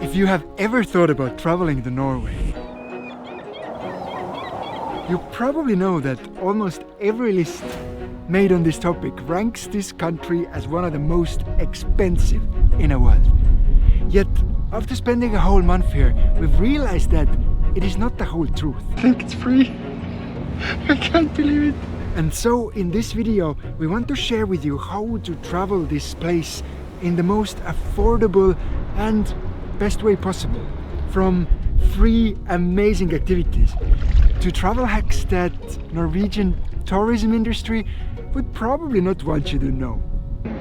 If you have ever thought about traveling to Norway, you probably know that almost every list made on this topic ranks this country as one of the most expensive in the world. Yet, after spending a whole month here, we've realized that it is not the whole truth. I think it's free. I can't believe it. And so in this video, we want to share with you how to travel this place in the most affordable and best way possible. From free, amazing activities to travel hacks that Norwegian tourism industry would probably not want you to know.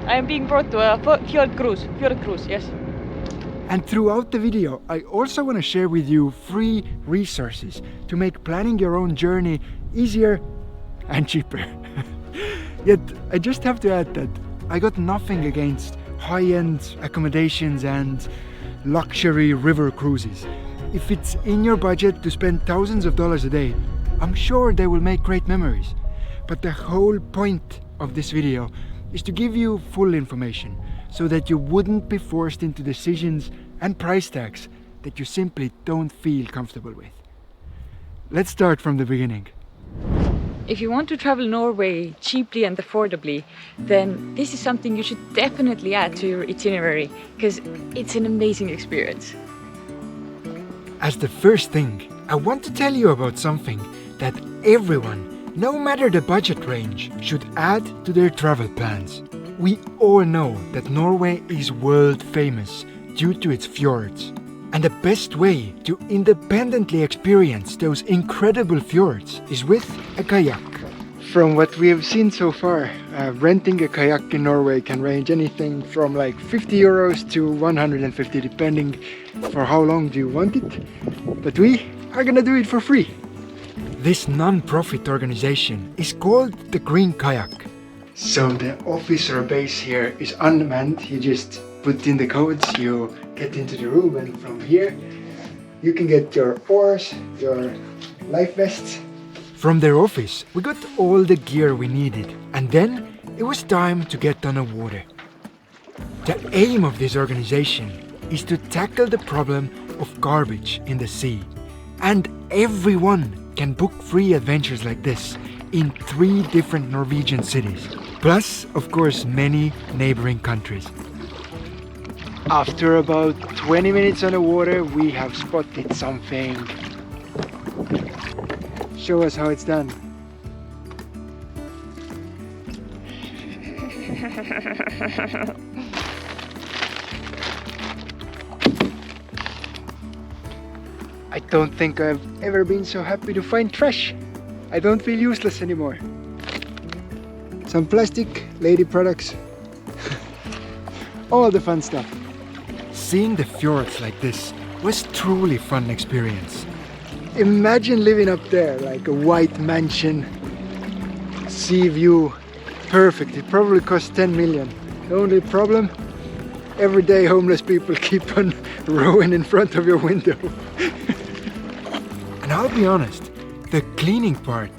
I am being brought to a fjord cruise, yes. And throughout the video, I also want to share with you free resources to make planning your own journey easier and cheaper. Yet, I just have to add that I got nothing against high-end accommodations and luxury river cruises. If it's in your budget to spend thousands of dollars a day, I'm sure they will make great memories. But the whole point of this video is to give you full information so that you wouldn't be forced into decisions and price tags that you simply don't feel comfortable with. Let's start from the beginning. If you want to travel Norway cheaply and affordably, then this is something you should definitely add to your itinerary, because it's an amazing experience. As the first thing, I want to tell you about something that everyone, no matter the budget range, should add to their travel plans. We all know that Norway is world famous due to its fjords. And the best way to independently experience those incredible fjords is with a kayak. From what we have seen so far, renting a kayak in Norway can range anything from like 50 euros to 150 depending for how long do you want it. But we are gonna do it for free. This non-profit organization is called the Green Kayak. So the office or base here is unmanned. You just put in the codes, you get into the room, and from here you can get your oars, your life vests. From their office, we got all the gear we needed, and then it was time to get on the water. The aim of this organization is to tackle the problem of garbage in the sea, and everyone can book free adventures like this in 3 different Norwegian cities, plus, of course, many neighboring countries. After about 20 minutes on the water, we have spotted something. Show us how it's done. I don't think I've ever been so happy to find trash. I don't feel useless anymore. Some plastic, lady products, all the fun stuff. Seeing the fjords like this was truly fun experience. Imagine living up there, like a white mansion, sea view, perfect. It probably costs 10 million. The only problem, everyday homeless people keep on rowing in front of your window. And I'll be honest, the cleaning part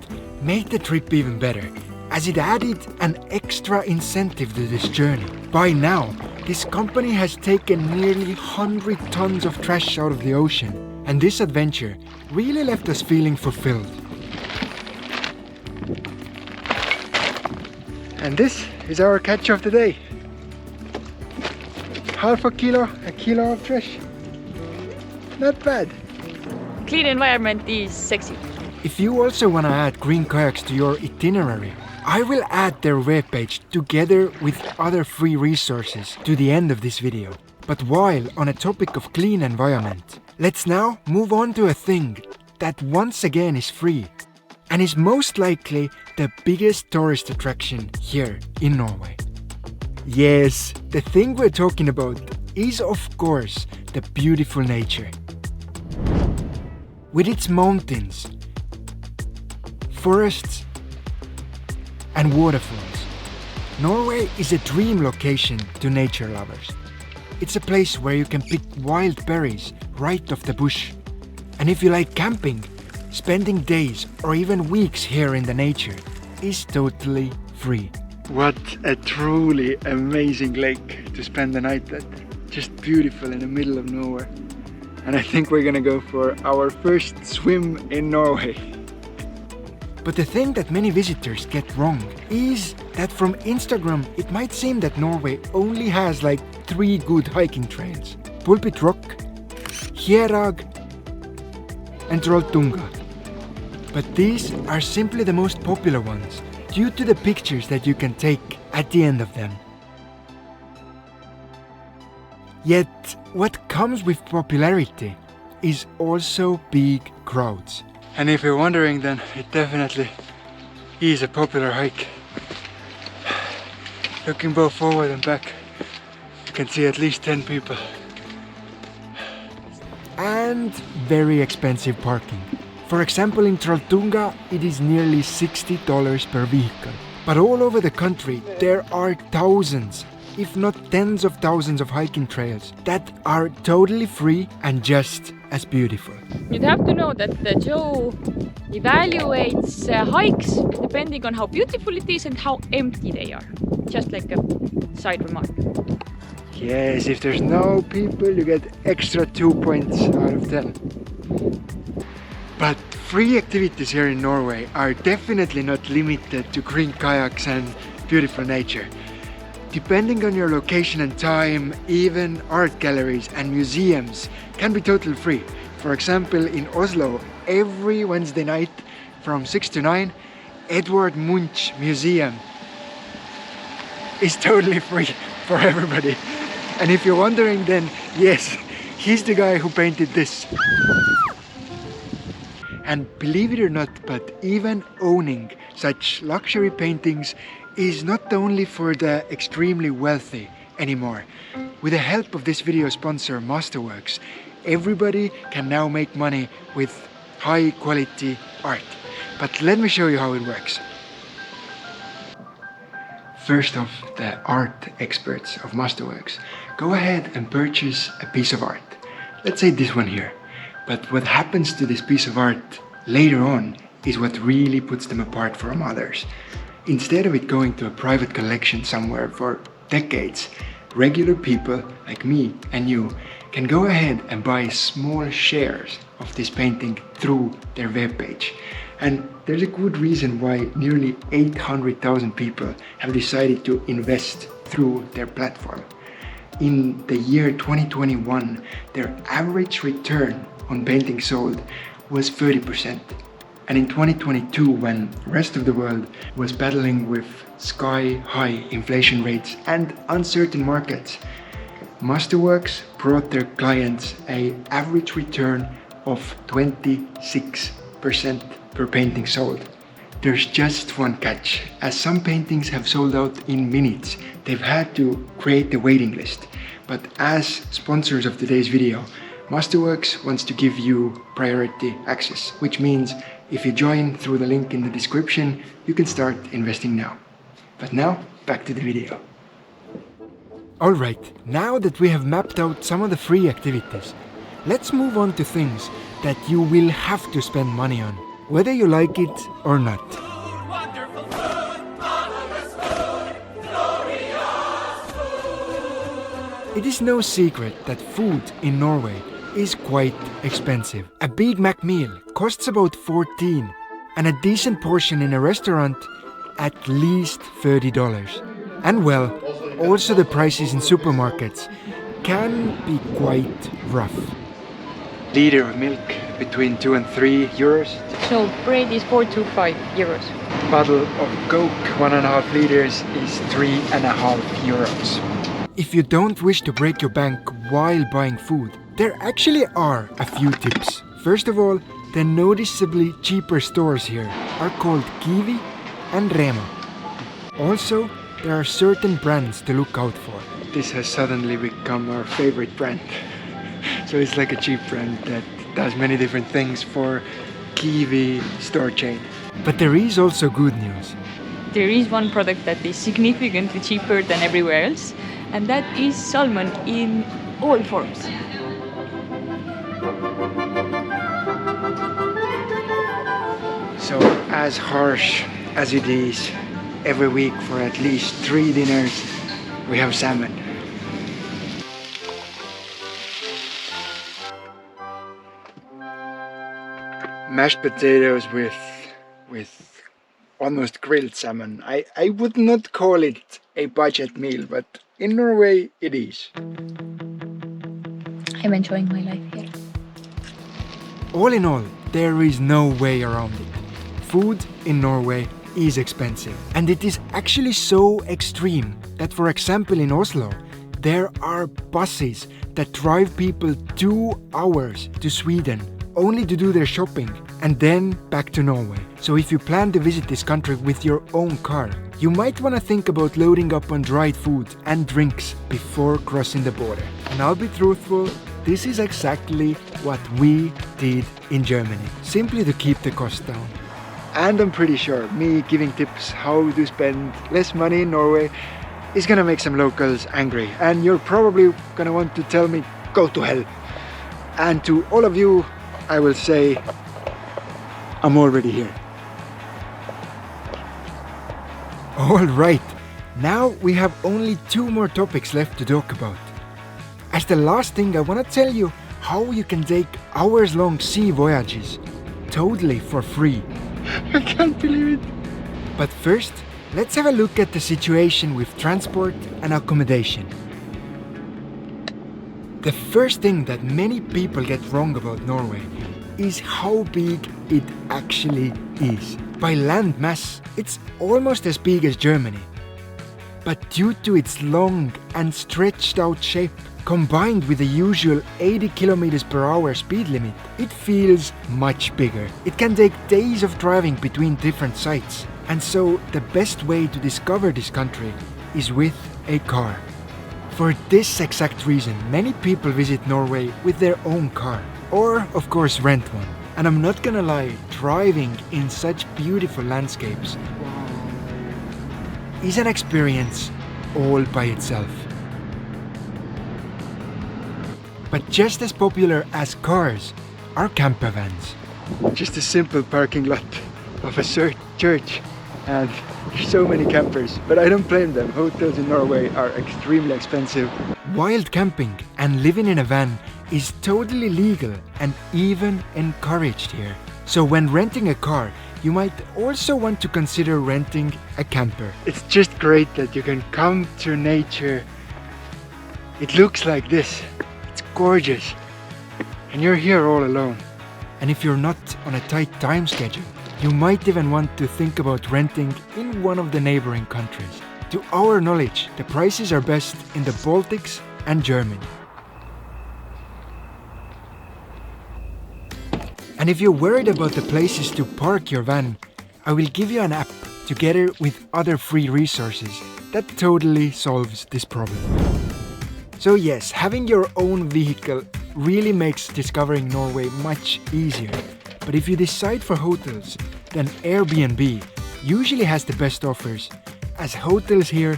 made the trip even better, as it added an extra incentive to this journey. By now, this company has taken nearly 100 tons of trash out of the ocean, and this adventure really left us feeling fulfilled. And this is our catch of the day. Half a kilo of trash. Not bad. Clean environment is sexy. If you also want to add green kayaks to your itinerary, I will add their webpage together with other free resources to the end of this video. But while on a topic of clean environment, let's now move on to a thing that once again is free and is most likely the biggest tourist attraction here in Norway. Yes, the thing we're talking about is of course the beautiful nature. With its mountains, forests and waterfalls, Norway is a dream location to nature lovers. It's a place where you can pick wild berries right off the bush. And if you like camping, spending days or even weeks here in the nature is totally free. What a truly amazing lake to spend the night at. just beautiful in the middle of nowhere. And I think we're gonna go for our first swim in Norway. But the thing that many visitors get wrong is that from Instagram it might seem that Norway only has like 3 good hiking trails: Pulpit Rock, Hierag and Trolltunga. But these are simply the most popular ones due to the pictures that you can take at the end of them. Yet what comes with popularity is also big crowds. And if you're wondering, then it definitely is a popular hike. Looking both forward and back, you can see at least 10 people. And very expensive parking. For example, in Trolltunga it is nearly $60 per vehicle. But all over the country there are thousands, if not tens of thousands of hiking trails that are totally free and just as beautiful. You'd have to know that Joe evaluates hikes depending on how beautiful it is and how empty they are. Just like a side remark. Yes, if there's no people, you get extra 2 points out of 10. But free activities here in Norway are definitely not limited to green kayaks and beautiful nature. Depending on your location and time, even art galleries and museums can be totally free. For example, in Oslo, every Wednesday night from 6 to 9, Edvard Munch Museum is totally free for everybody. And if you're wondering, then yes, he's the guy who painted this. And believe it or not, but even owning such luxury paintings is not only for the extremely wealthy anymore. With the help of this video sponsor Masterworks, everybody can now make money with high quality art. But let me show you how it works. First off, the art experts of Masterworks go ahead and purchase a piece of art. Let's say this one here. But what happens to this piece of art later on is what really puts them apart from others. Instead of it going to a private collection somewhere for decades, regular people like me and you can go ahead and buy small shares of this painting through their webpage. And there's a good reason why nearly 800,000 people have decided to invest through their platform. In the year 2021, their average return on paintings sold was 30%. And in 2022, when the rest of the world was battling with sky-high inflation rates and uncertain markets, Masterworks brought their clients an average return of 26% per painting sold. There's just one catch. As some paintings have sold out in minutes, they've had to create a waiting list. But as sponsors of today's video, Masterworks wants to give you priority access, which means if you join through the link in the description, you can start investing now. But now, back to the video. Alright, now that we have mapped out some of the free activities, let's move on to things that you will have to spend money on, whether you like it or not. It is no secret that food in Norway is quite expensive. A Big Mac meal costs about 14, and a decent portion in a restaurant at least $30. And well, also the prices in supermarkets can be quite rough. Liter of milk between 2 and 3 euros. So bread is 4 to 5 euros. Bottle of Coke, 1.5 liters, is 3.5 euros. If you don't wish to break your bank while buying food, there actually are a few tips. First of all, the noticeably cheaper stores here are called Kiwi and Rema. Also, there are certain brands to look out for. This has suddenly become our favorite brand. So it's like a cheap brand that does many different things for Kiwi store chain. But there is also good news. There is one product that is significantly cheaper than everywhere else, and that is salmon in all forms. So as harsh as it is, every week for at least 3 dinners we have salmon. mashed potatoes with almost grilled salmon. I would not call it a budget meal, but in Norway it is. I'm enjoying my life here. All in all, there is no way around it. Food in Norway is expensive, and it is actually so extreme that, for example, in Oslo, there are buses that drive people 2 hours to Sweden only to do their shopping and then back to Norway. So if you plan to visit this country with your own car, you might want to think about loading up on dried food and drinks before crossing the border. And I'll be truthful, this is exactly what we did in Germany, simply to keep the cost down. And I'm pretty sure me giving tips how to spend less money in Norway is gonna make some locals angry. And you're probably gonna want to tell me, go to hell. And to all of you, I will say, I'm already here. Alright, now we have only 2 more topics left to talk about. As the last thing, I want to tell you how you can take hours-long sea voyages totally for free. I can't believe it. But first, let's have a look at the situation with transport and accommodation. The first thing that many people get wrong about Norway is how big it actually is. By land mass, it's almost as big as Germany. But due to its long and stretched out shape, combined with the usual 80 km per hour speed limit, it feels much bigger. It can take days of driving between different sites. And so the best way to discover this country is with a car. For this exact reason, many people visit Norway with their own car, or of course rent one. And I'm not gonna lie, driving in such beautiful landscapes is an experience all by itself. But just as popular as cars are campervans. Just a simple parking lot of a church, and there's so many campers, but I don't blame them. Hotels in Norway are extremely expensive. Wild camping and living in a van is totally legal and even encouraged here. So when renting a car, you might also want to consider renting a camper. It's just great that you can come to nature. It looks like this. It's gorgeous. And you're here all alone. And if you're not on a tight time schedule, you might even want to think about renting in one of the neighboring countries. To our knowledge, the prices are best in the Baltics and Germany. And if you're worried about the places to park your van, I will give you an app together with other free resources that totally solves this problem. So yes, having your own vehicle really makes discovering Norway much easier. But if you decide for hotels, then Airbnb usually has the best offers, as hotels here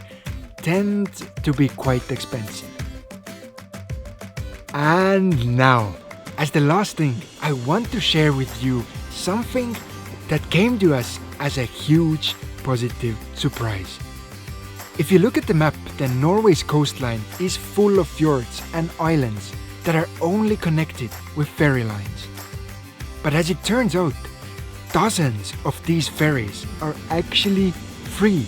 tend to be quite expensive. And now, as the last thing, I want to share with you something that came to us as a huge positive surprise. If you look at the map, then Norway's coastline is full of fjords and islands that are only connected with ferry lines. But as it turns out, dozens of these ferries are actually free.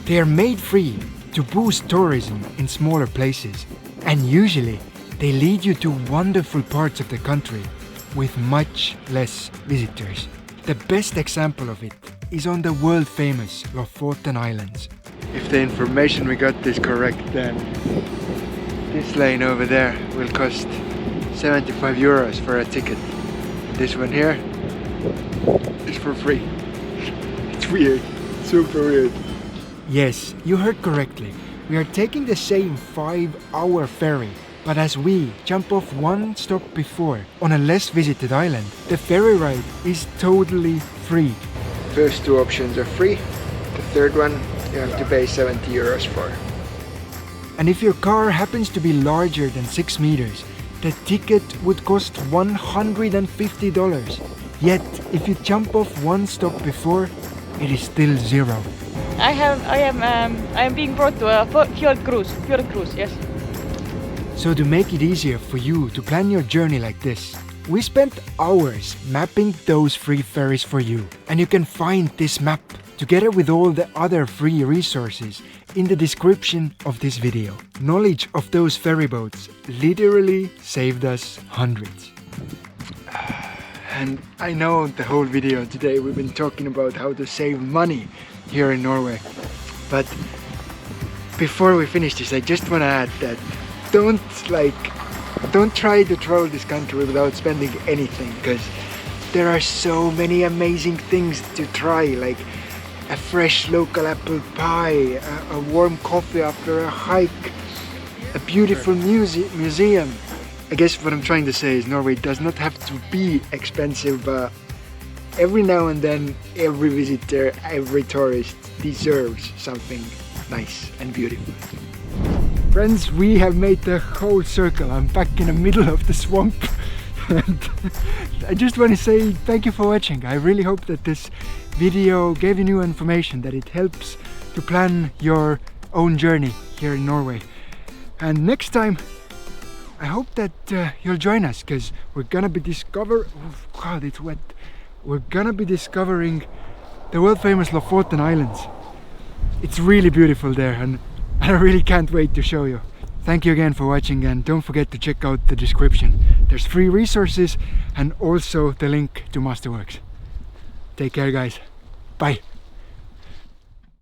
They are made free to boost tourism in smaller places, and usually they lead you to wonderful parts of the country with much less visitors. The best example of it is on the world-famous Lofoten Islands. If the information we got is correct, then this lane over there will cost 75 euros for a ticket. This one here is for free. It's weird, super weird. Yes, you heard correctly. We are taking the same 5-hour ferry, but as we jump off one stop before on a less visited island, the ferry ride is totally free. First 2 options are free. The third one you have to pay 70 euros for. And if your car happens to be larger than 6 meters, the ticket would cost $150. Yet, if you jump off one stop before, it is still zero. I am being brought to a fjord cruise, yes. So to make it easier for you to plan your journey like this, We spent hours mapping those free ferries for you, and you can find this map together with all the other free resources in the description of this video. Knowledge of those ferry boats literally saved us hundreds. And I know the whole video today we've been talking about how to save money here in Norway, but before we finish this, I just want to add that don't try to travel this country without spending anything, because there are so many amazing things to try, like a fresh local apple pie, a warm coffee after a hike, a beautiful museum. I guess what I'm trying to say is Norway does not have to be expensive, but every now and then every visitor, every tourist deserves something nice and beautiful. Friends, we have made the whole circle. I'm back in the middle of the swamp. And I just want to say thank you for watching. I really hope that this video gave you new information, that it helps to plan your own journey here in Norway. And next time, I hope that you'll join us, because we're gonna be oh God, it's wet. We're gonna be discovering the world famous Lofoten Islands. It's really beautiful there, and I really can't wait to show you. Thank you again for watching, and don't forget to check out the description. There's free resources and also the link to Masterworks. Take care, guys. Bye.